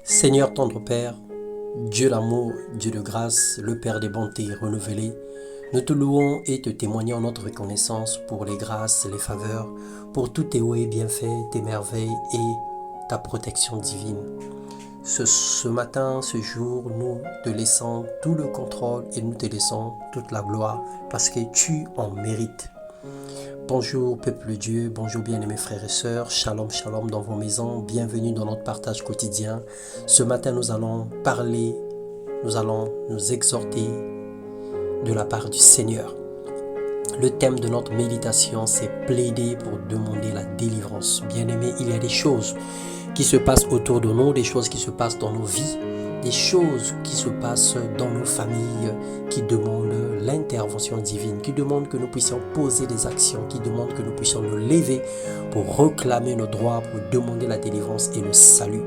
Seigneur tendre Père, Dieu d'amour, Dieu de grâce, le Père des bontés renouvelées, nous te louons et te témoignons notre reconnaissance pour les grâces, les faveurs, pour tous tes hauts et bienfaits, tes merveilles et ta protection divine. Ce matin, ce jour, nous te laissons tout le contrôle et nous te laissons toute la gloire parce que tu en mérites. Bonjour peuple de Dieu, bonjour bien-aimés frères et sœurs, shalom shalom dans vos maisons, bienvenue dans notre partage quotidien. Ce matin nous allons parler, nous allons nous exhorter de la part du Seigneur. Le thème de notre méditation c'est plaider pour demander la délivrance. Bien-aimés, il y a des choses qui se passent autour de nous, des choses qui se passent dans nos vies, des choses qui se passent dans nos familles, qui demandent l'intervention divine, qui demandent que nous puissions poser des actions, qui demandent que nous puissions nous lever pour réclamer nos droits, pour demander la délivrance et le salut.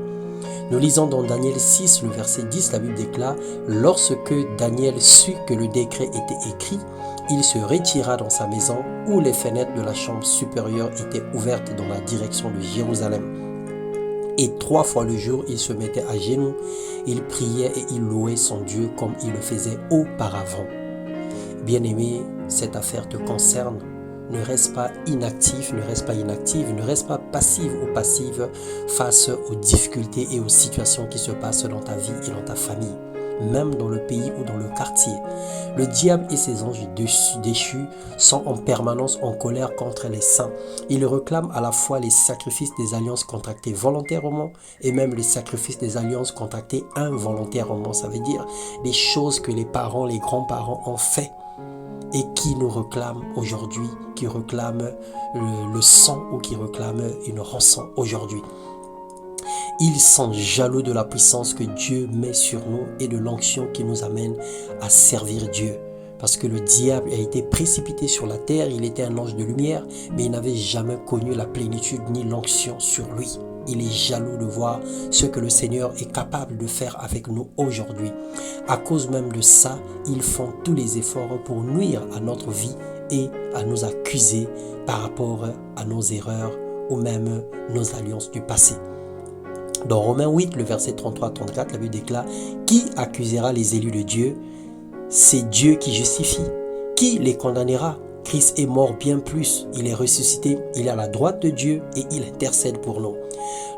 Nous lisons dans Daniel 6, le verset 10, la Bible déclare « Lorsque Daniel sut que le décret était écrit, il se retira dans sa maison où les fenêtres de la chambre supérieure étaient ouvertes dans la direction de Jérusalem. Et 3 fois le jour, il se mettait à genoux, il priait et il louait son Dieu comme il le faisait auparavant. » Bien-aimé, cette affaire te concerne. Ne reste pas inactif, ne reste pas inactive, ne reste pas passive ou passive face aux difficultés et aux situations qui se passent dans ta vie et dans ta famille, même dans le pays ou dans le quartier. Le diable et ses anges déchus sont en permanence en colère contre les saints. Ils réclament à la fois les sacrifices des alliances contractées volontairement et même les sacrifices des alliances contractées involontairement. Ça veut dire des choses que les parents, les grands-parents ont fait et qui nous réclament aujourd'hui, qui réclament le sang ou qui réclament une rançon aujourd'hui. Ils sont jaloux de la puissance que Dieu met sur nous et de l'onction qui nous amène à servir Dieu. Parce que le diable a été précipité sur la terre, il était un ange de lumière, mais il n'avait jamais connu la plénitude ni l'onction sur lui. Il est jaloux de voir ce que le Seigneur est capable de faire avec nous aujourd'hui. À cause même de ça, ils font tous les efforts pour nuire à notre vie et à nous accuser par rapport à nos erreurs ou même nos alliances du passé. Dans Romains 8, le verset 33-34, la Bible déclare « Qui accusera les élus de Dieu? C'est Dieu qui justifie. Qui les condamnera? Christ est mort bien plus, il est ressuscité, il est à la droite de Dieu et il intercède pour nous.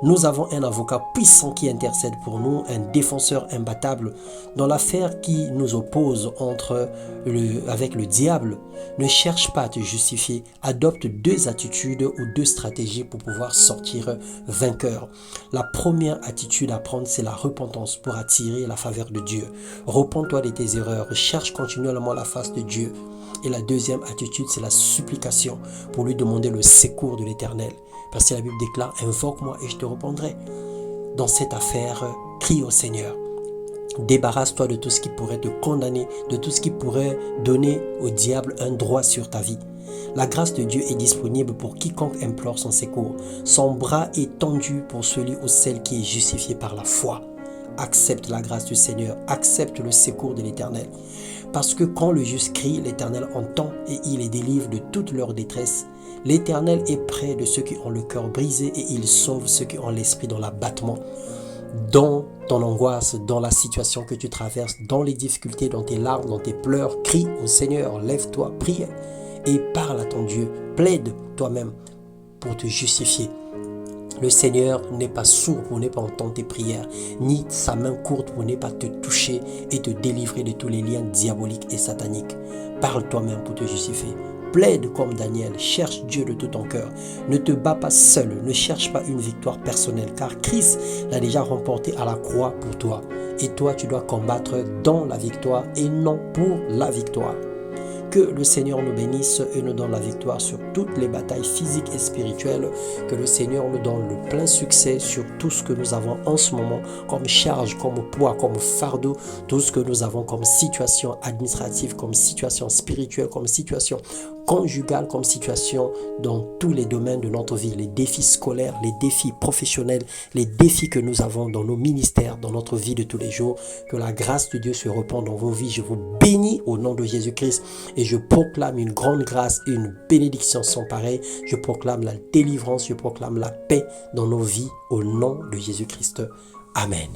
Nous avons un avocat puissant qui intercède pour nous, un défenseur imbattable. Dans l'affaire qui nous oppose avec le diable, ne cherche pas à te justifier, adopte 2 attitudes ou 2 stratégies pour pouvoir sortir vainqueur. La première attitude à prendre, c'est la repentance pour attirer la faveur de Dieu. Repens-toi de tes erreurs, cherche continuellement la face de Dieu. Et la deuxième attitude, c'est la supplication pour lui demander le secours de l'Éternel. Parce que la Bible déclare, invoque-moi et je te répondrai. Dans cette affaire, crie au Seigneur. Débarrasse-toi de tout ce qui pourrait te condamner, de tout ce qui pourrait donner au diable un droit sur ta vie. La grâce de Dieu est disponible pour quiconque implore son secours. Son bras est tendu pour celui ou celle qui est justifié par la foi. Accepte la grâce du Seigneur, accepte le secours de l'Éternel. Parce que quand le juste crie, l'Éternel entend et il les délivre de toute leur détresse. L'Éternel est près de ceux qui ont le cœur brisé et il sauve ceux qui ont l'esprit dans l'abattement. Dans ton angoisse, dans la situation que tu traverses, dans les difficultés, dans tes larmes, dans tes pleurs, crie au Seigneur, lève-toi, prie et parle à ton Dieu. Plaide toi-même pour te justifier. Le Seigneur n'est pas sourd pour ne pas entendre tes prières, ni sa main courte pour ne pas te toucher et te délivrer de tous les liens diaboliques et sataniques. Parle toi-même pour te justifier. Plaide comme Daniel, cherche Dieu de tout ton cœur. Ne te bats pas seul, ne cherche pas une victoire personnelle, car Christ l'a déjà remporté à la croix pour toi. Et toi, tu dois combattre dans la victoire et non pour la victoire. Que le Seigneur nous bénisse et nous donne la victoire sur toutes les batailles physiques et spirituelles. Que le Seigneur nous donne le plein succès sur tout ce que nous avons en ce moment comme charge, comme poids, comme fardeau. Tout ce que nous avons comme situation administrative, comme situation spirituelle, comme situation conjugale, comme situation dans tous les domaines de notre vie. Les défis scolaires, les défis professionnels, les défis que nous avons dans nos ministères, dans notre vie de tous les jours. Que la grâce de Dieu se répande dans vos vies. Je vous bénis au nom de Jésus-Christ. Et je proclame une grande grâce et une bénédiction sans pareil. Je proclame la délivrance, je proclame la paix dans nos vies au nom de Jésus-Christ. Amen.